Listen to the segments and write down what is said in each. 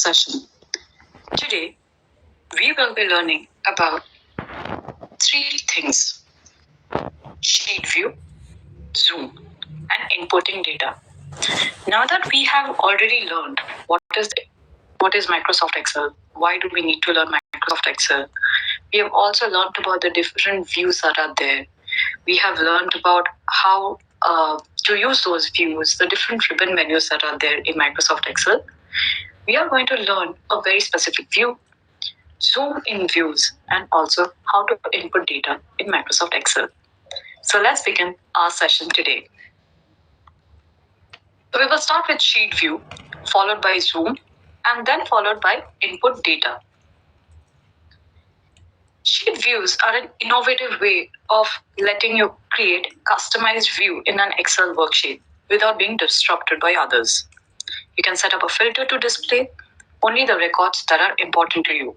session. Today, we will be learning about three things: sheet view, zoom, and inputting data. Now that we have already learned what is Microsoft Excel, why do we need to learn Microsoft Excel, we have also learned about the different views that are there. We have learned about how to use those views, the different ribbon menus that are there in Microsoft Excel. We are going to learn a very specific view, zoom in views, and also how to input data in Microsoft Excel. So let's begin our session today. So we will start with sheet view, followed by zoom, and then followed by input data. Sheet views are an innovative way of letting you create customized view in an Excel worksheet without being disrupted by others. You can set up a filter to display only the records that are important to you,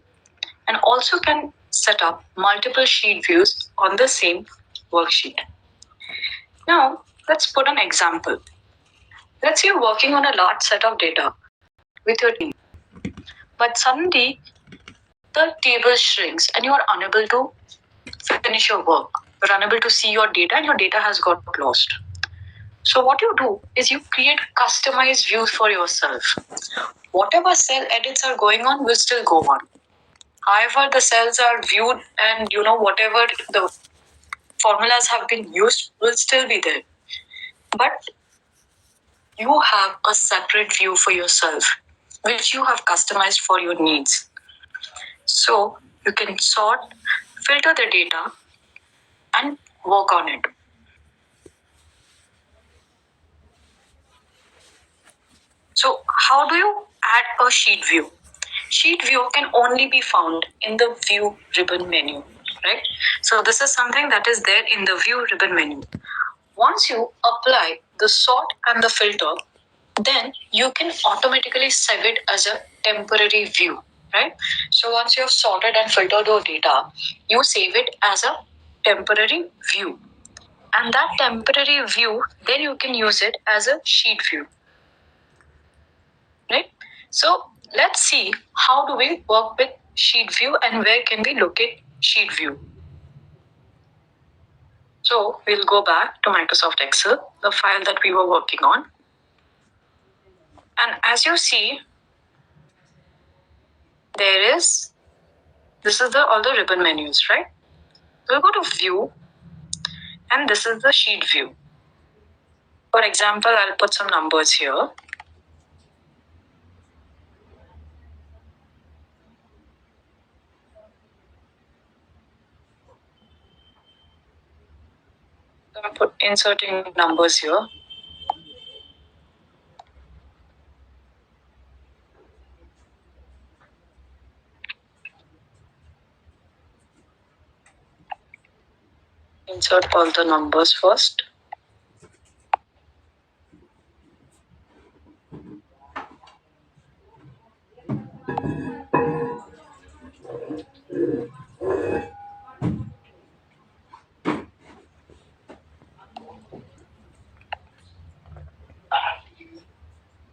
and also can set up multiple sheet views on the same worksheet. Now, let's put an example. Let's say you're working on a large set of data with your team, but suddenly the table shrinks and you are unable to finish your work. You're unable to see your data and your data has got lost. So what you do is you create customized views for yourself. Whatever cell edits are going on will still go on. However, the cells are viewed and whatever the formulas have been used will still be there. But you have a separate view for yourself, which you have customized for your needs. So you can sort, filter the data, and work on it. So how do you add a sheet view? Sheet view can only be found in the view ribbon menu, right? So this is something that is there in the view ribbon menu. Once you apply the sort and the filter, then you can automatically save it as a temporary view, right? So once you have sorted and filtered your data, you save it as a temporary view. And that temporary view, then you can use it as a sheet view, right? So let's see how do we work with sheet view and where can we locate sheet view. So we'll go back to Microsoft Excel, the file that we were working on. And as you see, this is all the ribbon menus, right? We'll go to view, and this is the sheet view. For example, I'll put some numbers here. So I'm inserting numbers here. Insert all the numbers first.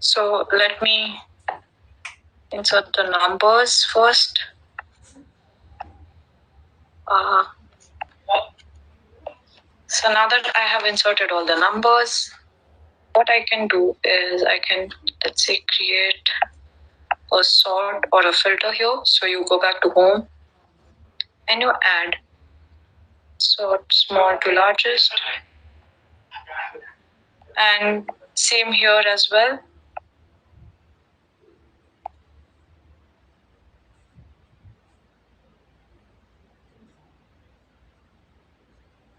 So let me insert the numbers first. So now that I have inserted all the numbers, what I can do is I can, let's say, create a sort or a filter here. So you go back to home and you add sort small to largest. And same here as well.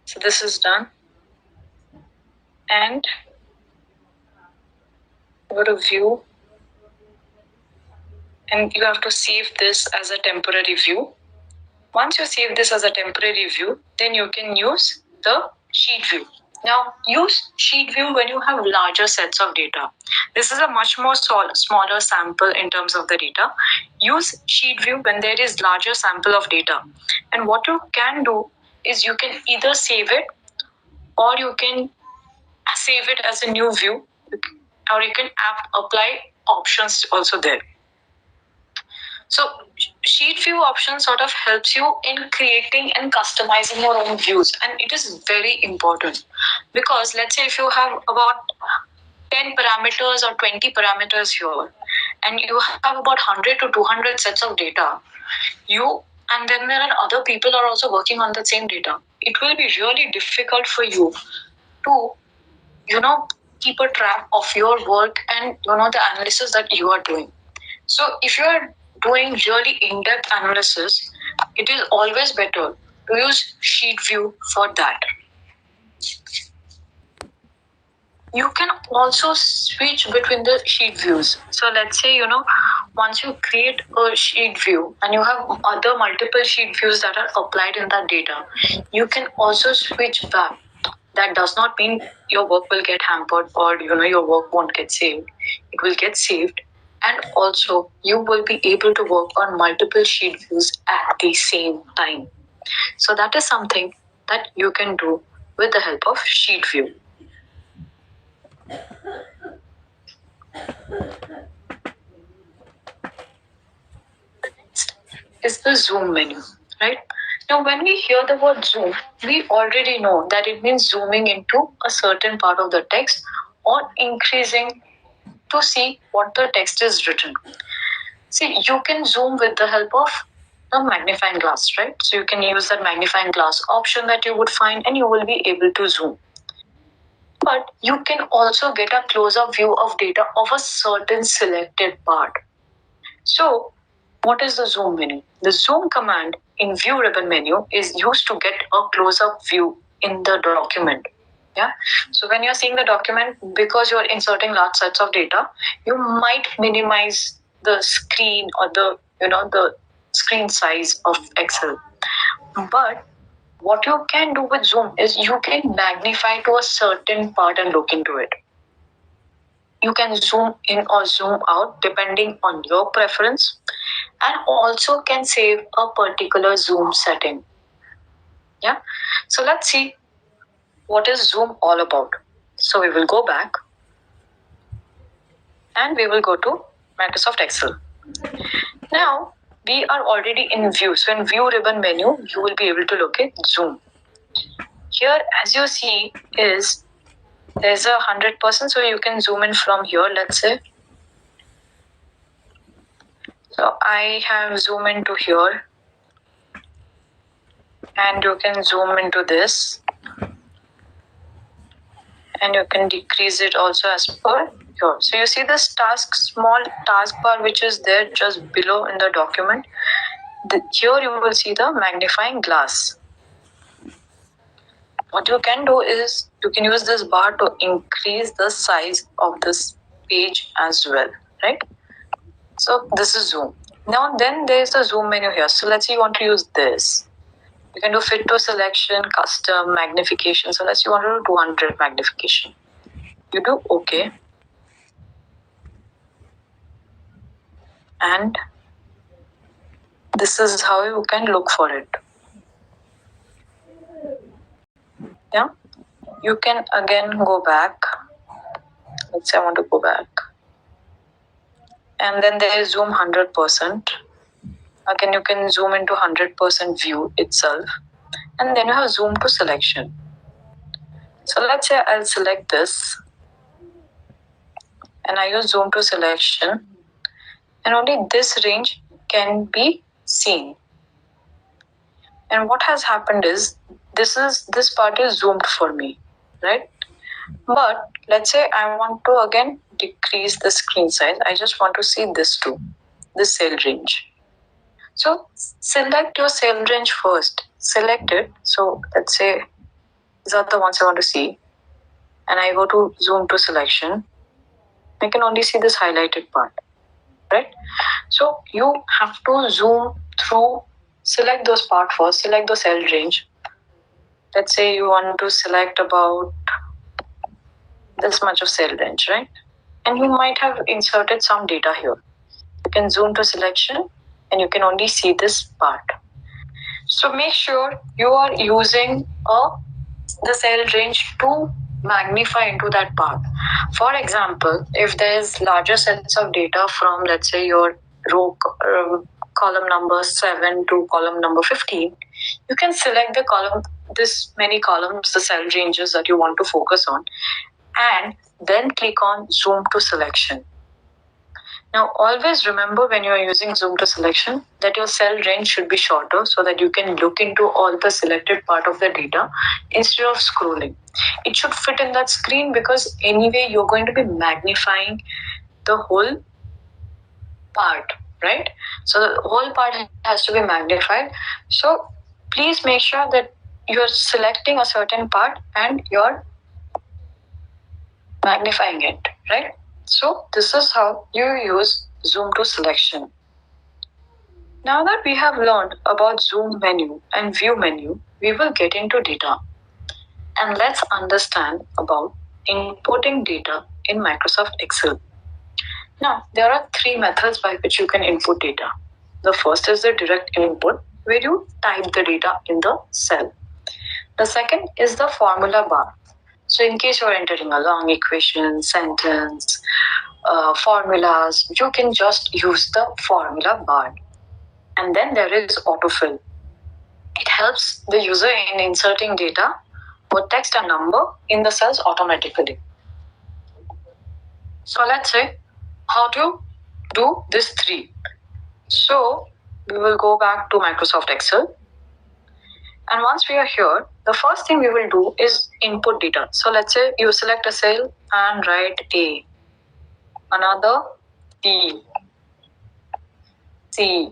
So this is done. And go to view. And you have to save this as a temporary view. Once you save this as a temporary view, then you can use the sheet view. Now, use sheet view when you have larger sets of data. This is a much more smaller sample in terms of the data. Use sheet view when there is larger sample of data. And what you can do is you can either save it or you can save it as a new view, or you can apply options also there. So sheet view option sort of helps you in creating and customizing your own views, and it is very important because let's say if you have about 10 parameters or 20 parameters here and you have about 100 to 200 sets of data, you and then there are other people are also working on the same data, it will be really difficult for you to keep a track of your work and the analysis that you are doing. So if you are doing really in-depth analysis, it is always better to use sheet view for that. You can also switch between the sheet views. So let's say, once you create a sheet view and you have other multiple sheet views that are applied in that data, you can also switch back. That does not mean your work will get hampered or your work won't get saved. It will get saved, and also you will be able to work on multiple sheet views at the same time. So that is something that you can do with the help of sheet view. Is the zoom menu, right? Now, when we hear the word zoom, we already know that it means zooming into a certain part of the text or increasing to see what the text is written. See, you can zoom with the help of the magnifying glass, right? So you can use that magnifying glass option that you would find and you will be able to zoom. But you can also get a close-up view of data of a certain selected part. So what is the zoom menu? The zoom command in view ribbon menu is used to get a close-up view in the document. Yeah. So when you're seeing the document, because you're inserting large sets of data, you might minimize the screen or the screen size of Excel. But what you can do with zoom is you can magnify to a certain part and look into it. You can zoom in or zoom out depending on your preference, and also can save a particular zoom setting. Yeah. So let's see what is zoom all about. So we will go back and we will go to Microsoft Excel. Now we are already in view. So in view ribbon menu, you will be able to locate zoom. Here, as you see, is there's 100%, so you can zoom in from here, let's say. So I have zoom into here, and you can zoom into this, and you can decrease it also as per here. So you see this small task bar which is there just below in the document. Here you will see the magnifying glass. What you can do is you can use this bar to increase the size of this page as well, right? So this is zoom. Now then there's a zoom menu here. So let's say you want to use this. You can do fit to selection, custom, magnification. So let's say you want to do 200 magnification. You do OK. And this is how you can look for it. Yeah. You can again go back. Let's say I want to go back. And then there is zoom 100%. Again, you can zoom into 100% view itself. And then you have zoom to selection. So let's say I'll select this. And I use zoom to selection. And only this range can be seen. And what has happened is this part is zoomed for me, right? But let's say I want to again decrease the screen size. I just want to see this too, this cell range. So select your cell range first. Select it. So let's say these are the ones I want to see. And I go to zoom to selection. I can only see this highlighted part, right? So you have to zoom through, select those part first, select the cell range. Let's say you want to select about this much of cell range, right? And you might have inserted some data here. You can zoom to selection and you can only see this part. So make sure you are using the cell range to magnify into that part. For example, if there is larger sets of data from, let's say, your row column number 7 to column number 15, you can select the column, this many columns, the cell ranges that you want to focus on, and then click on zoom to selection. Now, always remember when you are using zoom to selection that your cell range should be shorter so that you can look into all the selected part of the data instead of scrolling. It should fit in that screen because anyway you're going to be magnifying the whole part, right? So the whole part has to be magnified. So please make sure that you're selecting a certain part and you're magnifying it, right? So this is how you use zoom to selection. Now that we have learned about zoom menu and view menu, we will get into data. And let's understand about importing data in Microsoft Excel. Now, there are three methods by which you can input data. The first is the direct input, where you type the data in the cell. The second is the formula bar. So in case you're entering a long equation, sentence, formulas, you can just use the formula bar. And then there is autofill. It helps the user in inserting data or text and number in the cells automatically. So let's say how to do this three. So we will go back to Microsoft Excel. And once we are here, the first thing we will do is input data. So let's say you select a cell and write A, another B, C,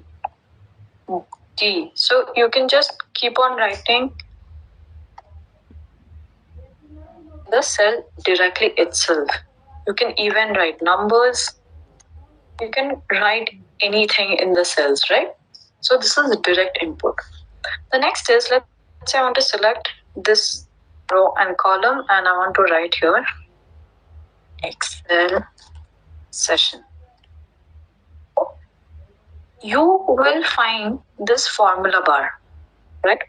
D. So you can just keep on writing the cell directly itself. You can even write numbers. You can write anything in the cells, right? So this is direct input. The next is, let's say I want to select this row and column and I want to write here Excel session. You will find this formula bar, right?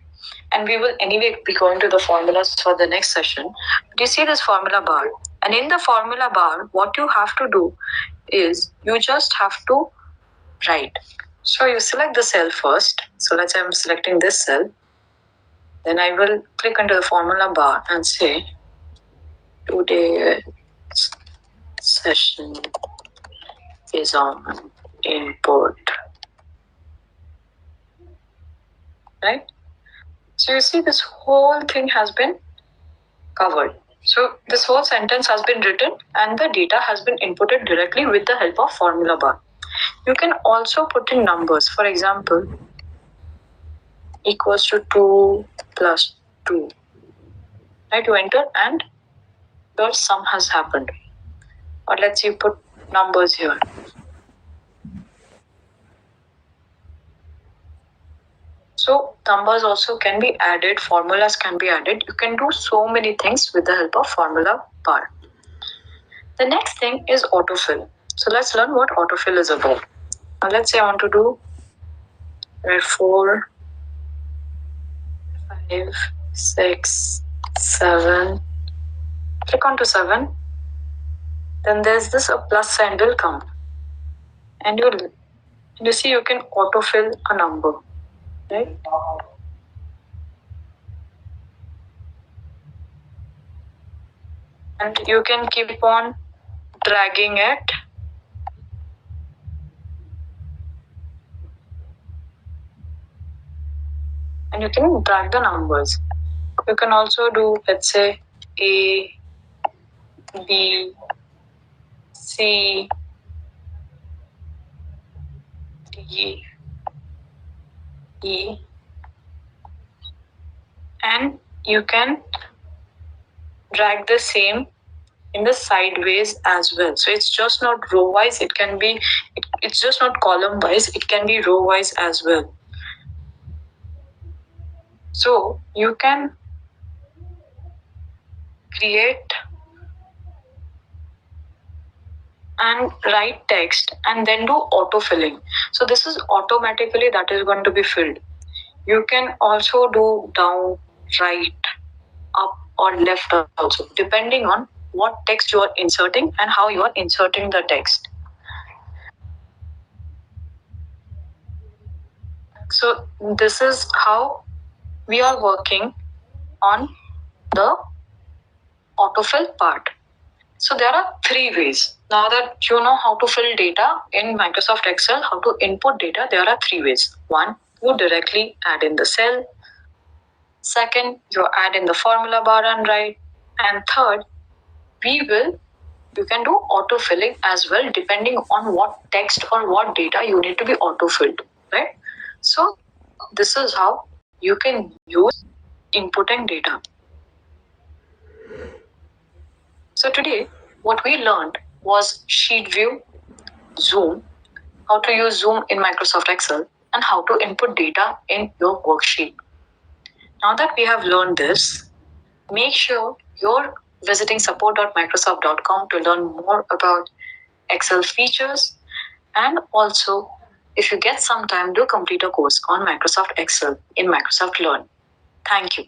And we will anyway be going to the formulas for the next session. But you see this formula bar. And in the formula bar, what you have to do is you just have to write. So you select the cell first. So let's say I'm selecting this cell. Then I will click into the formula bar and say today's session is on input. Right? So you see this whole thing has been covered. So this whole sentence has been written and the data has been inputted directly with the help of formula bar. You can also put in numbers. For example, equals to 2 plus 2. Right? You enter and your sum has happened. Or let's say you put numbers here. So numbers also can be added, formulas can be added. You can do so many things with the help of formula bar. The next thing is autofill. So let's learn what autofill is about. Now let's say I want to do 4, 5, 6, 7. Click on to 7. Then there's this a plus sign will come. And you see you can autofill a number. Right? And you can keep on dragging it. And you can drag the numbers. You can also do, let's say, A, B, C, D, E, and you can drag the same in the sideways as well. So it's just not row wise, it's just not column wise, it can be row wise as well. So you can create and write text and then do autofilling. So this is automatically that is going to be filled. You can also do down, right, up or left also, depending on what text you are inserting and how you are inserting the text. So this is how we are working on the autofill part. So there are three ways. Now that you know how to fill data in Microsoft Excel, how to input data, there are three ways. One, you directly add in the cell. Second, you add in the formula bar and write. And third, you can do auto filling as well, depending on what text or what data you need to be auto filled, right? So this is how you can use inputting data. So today, what we learned was sheet view, Zoom, how to use Zoom in Microsoft Excel, and how to input data in your worksheet. Now that we have learned this, make sure you're visiting support.microsoft.com to learn more about Excel features. And also, if you get some time, do complete a course on Microsoft Excel in Microsoft Learn. Thank you.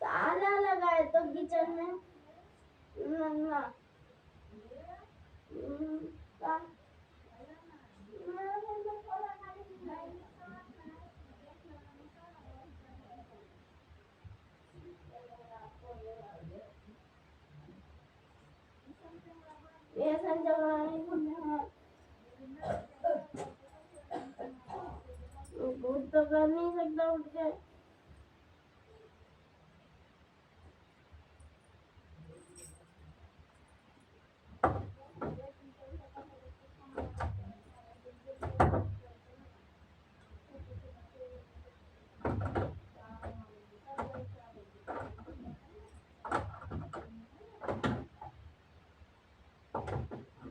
ताला लगा है तो kitchen में ना ये संजय भूत तो कर नहीं सकता उठ के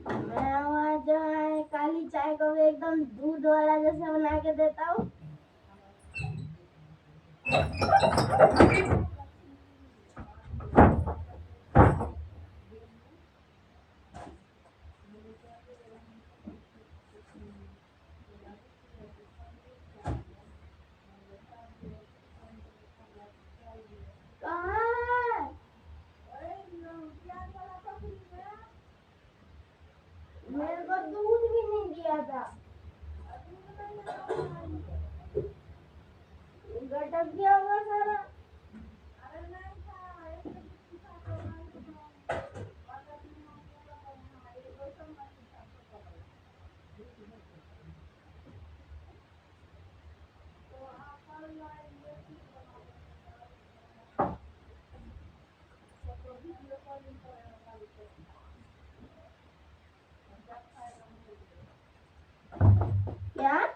मैं वहाँ जो है काली चाय को भी एकदम दूध वाला जैसा बना के देता हूँ। कहाँ क्या